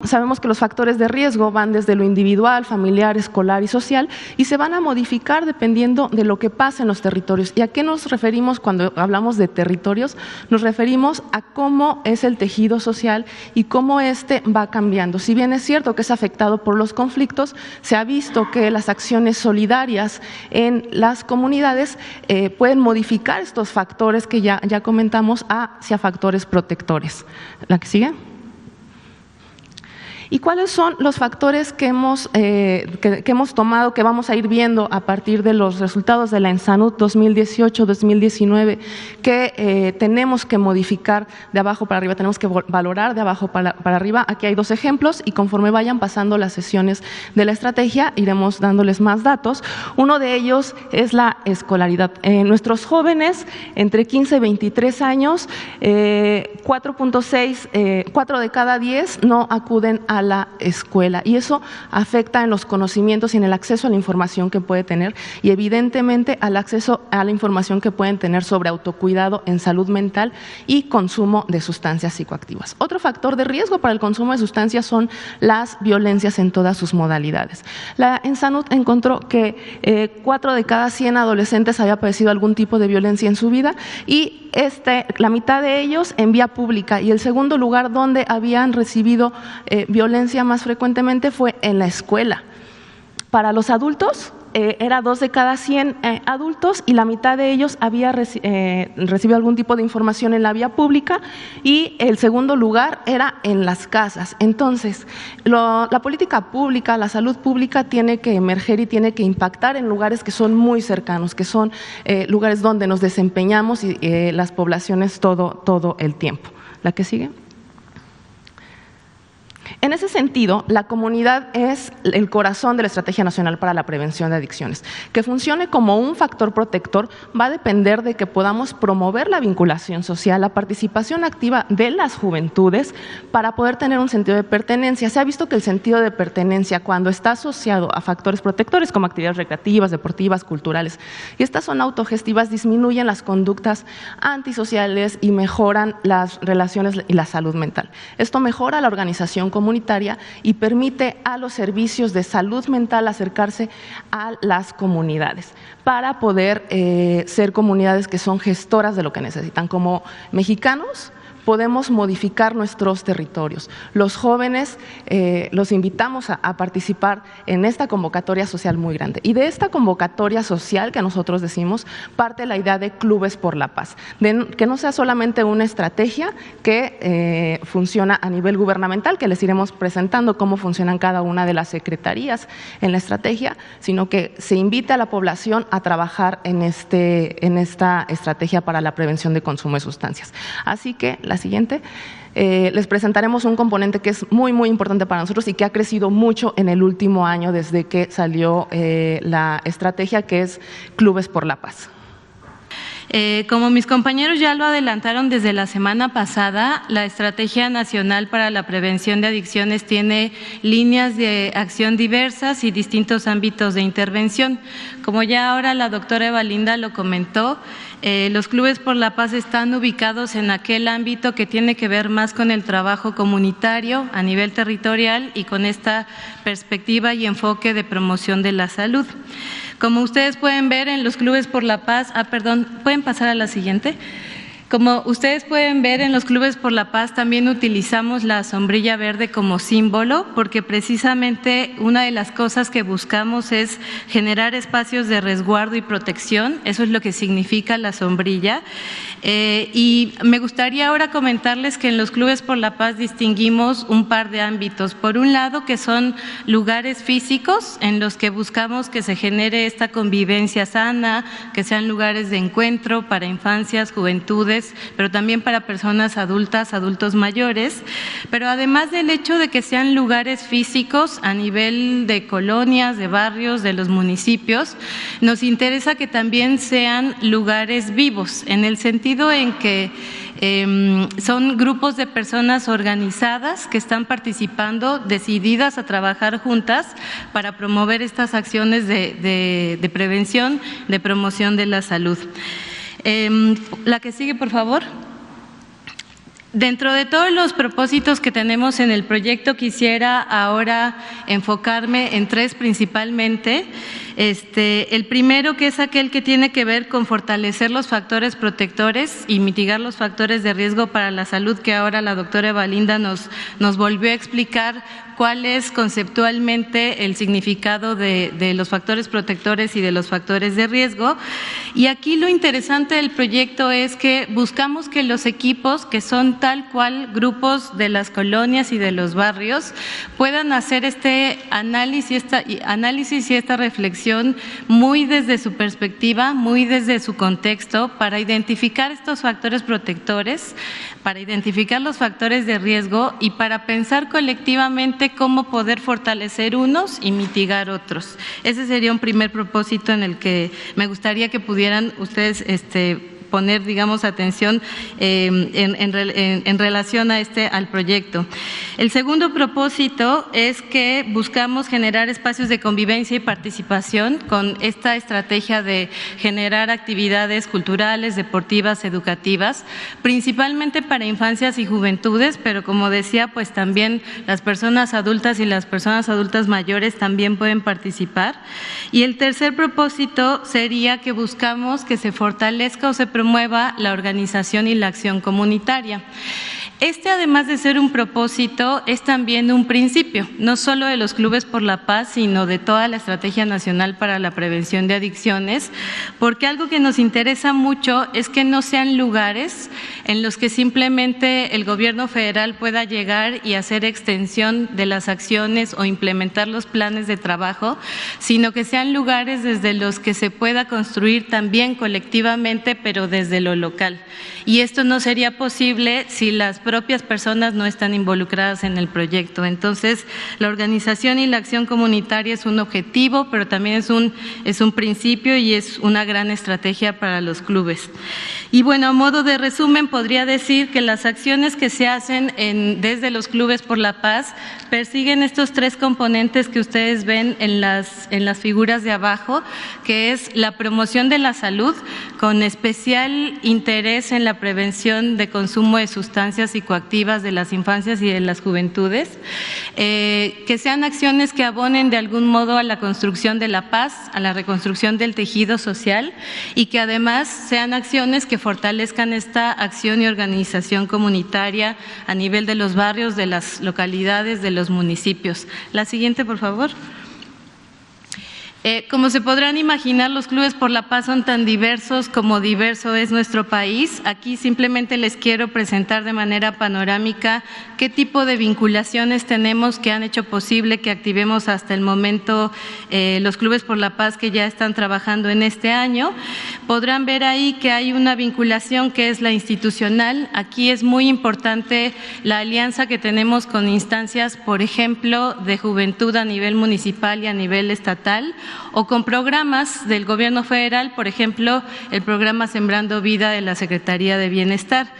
sabemos que los factores de riesgo van desde lo individual, familiar, escolar y social y se van a modificar dependiendo de lo que pasa en los territorios. ¿Y a qué nos referimos cuando hablamos de territorios? Nos referimos a cómo es el tejido social y cómo este va cambiando. Si bien es cierto que es afectado por los conflictos, se ha visto que las acciones solidarias en las comunidades pueden modificar estos factores que ya comentamos hacia factores protectores. ¿La que sigue? ¿Y cuáles son los factores que hemos tomado, que vamos a ir viendo a partir de los resultados de la ENSANUD 2018-2019, que tenemos que modificar de abajo para arriba, tenemos que valorar de abajo para arriba? Aquí hay dos ejemplos y conforme vayan pasando las sesiones de la estrategia iremos dándoles más datos. Uno de ellos es la escolaridad. Nuestros jóvenes entre 15 y 23 años, 4.6, 4 de cada 10 no acuden a la escuela y eso afecta en los conocimientos y en el acceso a la información que puede tener y evidentemente al acceso a la información que pueden tener sobre autocuidado en salud mental y consumo de sustancias psicoactivas. Otro factor de riesgo para el consumo de sustancias son las violencias en todas sus modalidades. La ENSANUD encontró que 4 de cada 100 adolescentes había padecido algún tipo de violencia en su vida y la mitad de ellos en vía pública y el segundo lugar donde habían recibido violencia más frecuentemente fue en la escuela. Para los adultos era 2 de cada 100 adultos y la mitad de ellos había recibido algún tipo de información en la vía pública y el segundo lugar era en las casas. Entonces, la política pública, la salud pública tiene que emerger y tiene que impactar en lugares que son muy cercanos, que son lugares donde nos desempeñamos y las poblaciones todo el tiempo. ¿La que sigue? En ese sentido, la comunidad es el corazón de la Estrategia Nacional para la Prevención de Adicciones. Que funcione como un factor protector va a depender de que podamos promover la vinculación social, la participación activa de las juventudes para poder tener un sentido de pertenencia. Se ha visto que el sentido de pertenencia, cuando está asociado a factores protectores como actividades recreativas, deportivas, culturales, y estas son autogestivas, disminuyen las conductas antisociales y mejoran las relaciones y la salud mental. Esto mejora la organización comunitaria y permite a los servicios de salud mental acercarse a las comunidades para poder ser comunidades que son gestoras de lo que necesitan. Como mexicanos podemos modificar nuestros territorios. Los jóvenes los invitamos a participar en esta convocatoria social muy grande. Y de esta convocatoria social que nosotros decimos, parte la idea de Clubes por la Paz, que no sea solamente una estrategia que funciona a nivel gubernamental, que les iremos presentando cómo funcionan cada una de las secretarías en la estrategia, sino que se invite a la población a trabajar en esta estrategia para la prevención de consumo de sustancias. Así que la siguiente, les presentaremos un componente que es muy importante para nosotros y que ha crecido mucho en el último año desde que salió la estrategia, que es Clubes por la Paz. Como mis compañeros ya lo adelantaron desde la semana pasada, la Estrategia Nacional para la Prevención de Adicciones tiene líneas de acción diversas y distintos ámbitos de intervención. Como ya ahora la doctora Evalinda lo comentó, los Clubes por la Paz están ubicados en aquel ámbito que tiene que ver más con el trabajo comunitario a nivel territorial y con esta perspectiva y enfoque de promoción de la salud. Como ustedes pueden ver en los Clubes por la Paz, ¿pueden pasar a la siguiente? Como ustedes pueden ver en los Clubes por la Paz también utilizamos la sombrilla verde como símbolo porque precisamente una de las cosas que buscamos es generar espacios de resguardo y protección, eso es lo que significa la sombrilla. Y me gustaría ahora comentarles que en los Clubes por la Paz distinguimos un par de ámbitos. Por un lado, que son lugares físicos en los que buscamos que se genere esta convivencia sana, que sean lugares de encuentro para infancias, juventudes, pero también para personas adultas, adultos mayores, pero además del hecho de que sean lugares físicos a nivel de colonias, de barrios, de los municipios, nos interesa que también sean lugares vivos, en el sentido en que son grupos de personas organizadas que están participando, decididas a trabajar juntas para promover estas acciones de prevención, de promoción de la salud. La que sigue, por favor. Dentro de todos los propósitos que tenemos en el proyecto, quisiera ahora enfocarme en tres principalmente. El primero, que es aquel que tiene que ver con fortalecer los factores protectores y mitigar los factores de riesgo para la salud, que ahora la doctora Evalinda nos volvió a explicar cuál es conceptualmente el significado de los factores protectores y de los factores de riesgo. Y aquí lo interesante del proyecto es que buscamos que los equipos, que son tal cual grupos de las colonias y de los barrios, puedan hacer este análisis y esta reflexión muy desde su perspectiva, muy desde su contexto, para identificar estos factores protectores, para identificar los factores de riesgo y para pensar colectivamente cómo poder fortalecer unos y mitigar otros. Ese sería un primer propósito en el que me gustaría que pudieran ustedes poner, digamos, atención en relación a al proyecto. El segundo propósito es que buscamos generar espacios de convivencia y participación con esta estrategia de generar actividades culturales, deportivas, educativas, principalmente para infancias y juventudes, pero como decía, pues también las personas adultas y las personas adultas mayores también pueden participar. Y el tercer propósito sería que buscamos que se fortalezca o se promueva la organización y la acción comunitaria. Además de ser un propósito, es también un principio, no solo de los Clubes por la Paz, sino de toda la Estrategia Nacional para la Prevención de Adicciones, porque algo que nos interesa mucho es que no sean lugares en los que simplemente el gobierno federal pueda llegar y hacer extensión de las acciones o implementar los planes de trabajo, sino que sean lugares desde los que se pueda construir también colectivamente, pero desde lo local. Y esto no sería posible si las propias personas no están involucradas en el proyecto. Entonces, la organización y la acción comunitaria es un objetivo, pero también es un principio y es una gran estrategia para los clubes. Y bueno, a modo de resumen, podría decir que las acciones que se hacen desde los Clubes por la Paz persiguen estos tres componentes que ustedes ven en las figuras de abajo, que es la promoción de la salud, con especial interés en la prevención de consumo de sustancias psicoactivas de las infancias y de las juventudes, que sean acciones que abonen de algún modo a la construcción de la paz, a la reconstrucción del tejido social, y que además sean acciones que fortalezcan esta acción y organización comunitaria a nivel de los barrios, de las localidades, de los municipios. La siguiente, por favor. Como se podrán imaginar, los Clubes por la Paz son tan diversos como diverso es nuestro país. Aquí simplemente les quiero presentar de manera panorámica qué tipo de vinculaciones tenemos que han hecho posible que activemos hasta el momento los Clubes por la Paz que ya están trabajando en este año. Podrán ver ahí que hay una vinculación que es la institucional. Aquí es muy importante la alianza que tenemos con instancias, por ejemplo, de juventud a nivel municipal y a nivel estatal, o con programas del gobierno federal, por ejemplo, el programa Sembrando Vida de la Secretaría de Bienestar.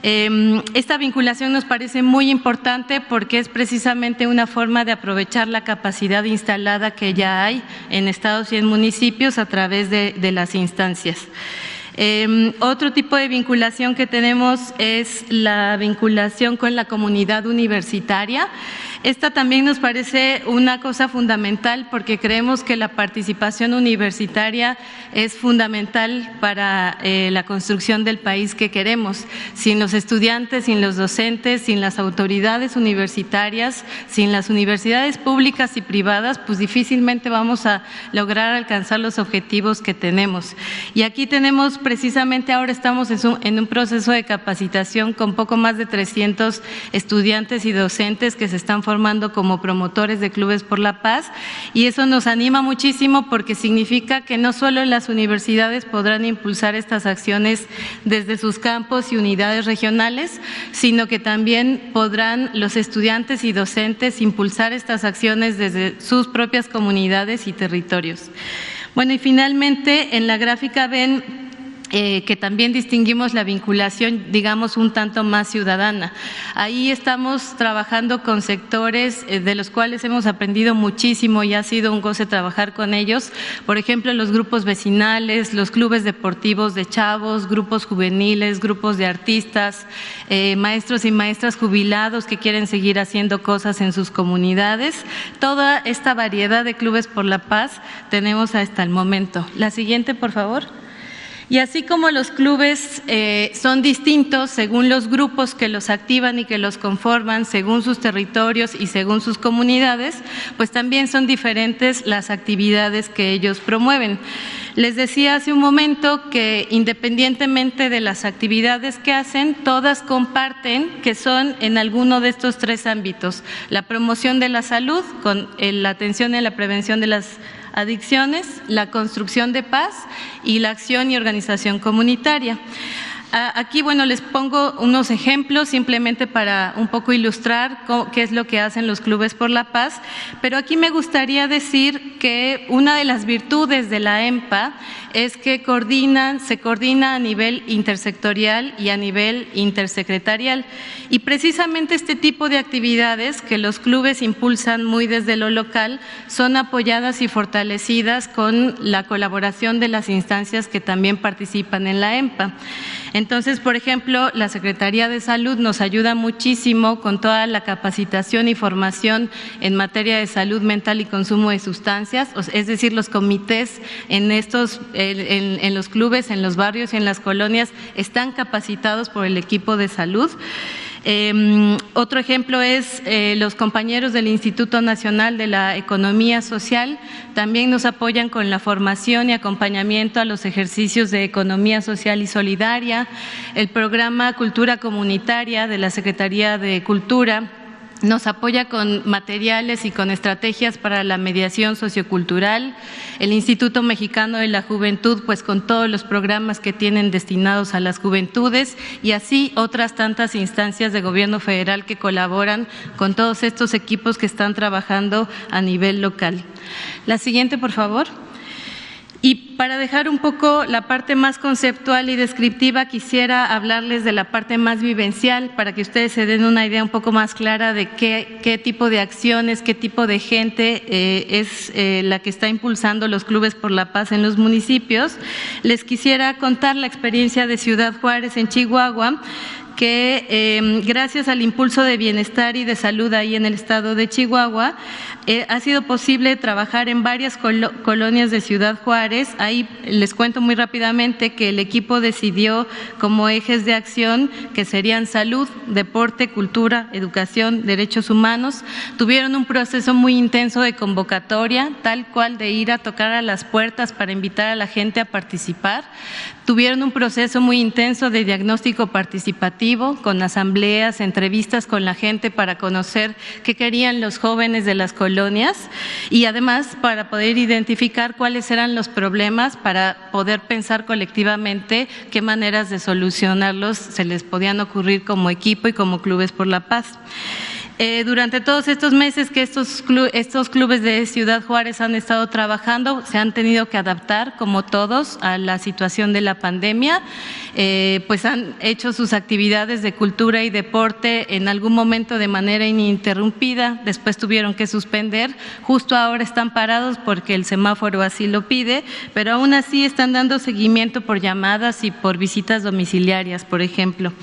Esta vinculación nos parece muy importante porque es precisamente una forma de aprovechar la capacidad instalada que ya hay en estados y en municipios a través de las instancias. Otro tipo de vinculación que tenemos es la vinculación con la comunidad universitaria. Esta también nos parece una cosa fundamental porque creemos que la participación universitaria es fundamental para la construcción del país que queremos. Sin los estudiantes, sin los docentes, sin las autoridades universitarias, sin las universidades públicas y privadas, pues difícilmente vamos a lograr alcanzar los objetivos que tenemos. Y aquí tenemos precisamente, ahora estamos en un proceso de capacitación con poco más de 300 estudiantes y docentes que se están formando como promotores de Clubes por la Paz, y eso nos anima muchísimo porque significa que no solo las universidades podrán impulsar estas acciones desde sus campos y unidades regionales, sino que también podrán los estudiantes y docentes impulsar estas acciones desde sus propias comunidades y territorios. Bueno, y finalmente en la gráfica ven que también distinguimos la vinculación, digamos, un tanto más ciudadana. Ahí estamos trabajando con sectores de los cuales hemos aprendido muchísimo y ha sido un goce trabajar con ellos. Por ejemplo, los grupos vecinales, los clubes deportivos de chavos, grupos juveniles, grupos de artistas, maestros y maestras jubilados que quieren seguir haciendo cosas en sus comunidades. Toda esta variedad de clubes por la paz tenemos hasta el momento. La siguiente, por favor. Y así como los clubes son distintos según los grupos que los activan y que los conforman, según sus territorios y según sus comunidades, pues también son diferentes las actividades que ellos promueven. Les decía hace un momento que independientemente de las actividades que hacen, todas comparten que son en alguno de estos tres ámbitos: la promoción de la salud, con la atención en la prevención de las adicciones, la construcción de paz y la acción y organización comunitaria. Aquí, bueno, les pongo unos ejemplos simplemente para un poco ilustrar qué es lo que hacen los clubes por la paz, pero aquí me gustaría decir que una de las virtudes de la EMPA es que se coordina a nivel intersectorial y a nivel intersecretarial, y precisamente este tipo de actividades que los clubes impulsan muy desde lo local son apoyadas y fortalecidas con la colaboración de las instancias que también participan en la EMPA. Entonces, por ejemplo, la Secretaría de Salud nos ayuda muchísimo con toda la capacitación y formación en materia de salud mental y consumo de sustancias, es decir, los comités en los clubes, en los barrios y en las colonias están capacitados por el equipo de salud. Otro ejemplo es los compañeros del Instituto Nacional de la Economía Social, también nos apoyan con la formación y acompañamiento a los ejercicios de economía social y solidaria. El programa Cultura Comunitaria de la Secretaría de Cultura nos apoya con materiales y con estrategias para la mediación sociocultural. El Instituto Mexicano de la Juventud, pues con todos los programas que tienen destinados a las juventudes, y así otras tantas instancias de gobierno federal que colaboran con todos estos equipos que están trabajando a nivel local. La siguiente, por favor. Y para dejar un poco la parte más conceptual y descriptiva, quisiera hablarles de la parte más vivencial para que ustedes se den una idea un poco más clara de qué tipo de acciones, qué tipo de gente es la que está impulsando los clubes por la paz en los municipios. Les quisiera contar la experiencia de Ciudad Juárez en Chihuahua, que gracias al impulso de bienestar y de salud ahí en el estado de Chihuahua, ha sido posible trabajar en varias colonias de Ciudad Juárez. Ahí les cuento muy rápidamente que el equipo decidió como ejes de acción que serían salud, deporte, cultura, educación, derechos humanos. Tuvieron un proceso muy intenso de convocatoria, tal cual de ir a tocar a las puertas para invitar a la gente a participar. Tuvieron un proceso muy intenso de diagnóstico participativo, con asambleas, entrevistas con la gente para conocer qué querían los jóvenes de las colonias, y además para poder identificar cuáles eran los problemas, para poder pensar colectivamente qué maneras de solucionarlos se les podían ocurrir como equipo y como clubes por la paz. Durante todos estos meses que estos clubes de Ciudad Juárez han estado trabajando, se han tenido que adaptar, como todos, a la situación de la pandemia, pues han hecho sus actividades de cultura y deporte en algún momento de manera ininterrumpida, después tuvieron que suspender, justo ahora están parados porque el semáforo así lo pide, pero aún así están dando seguimiento por llamadas y por visitas domiciliarias, por ejemplo.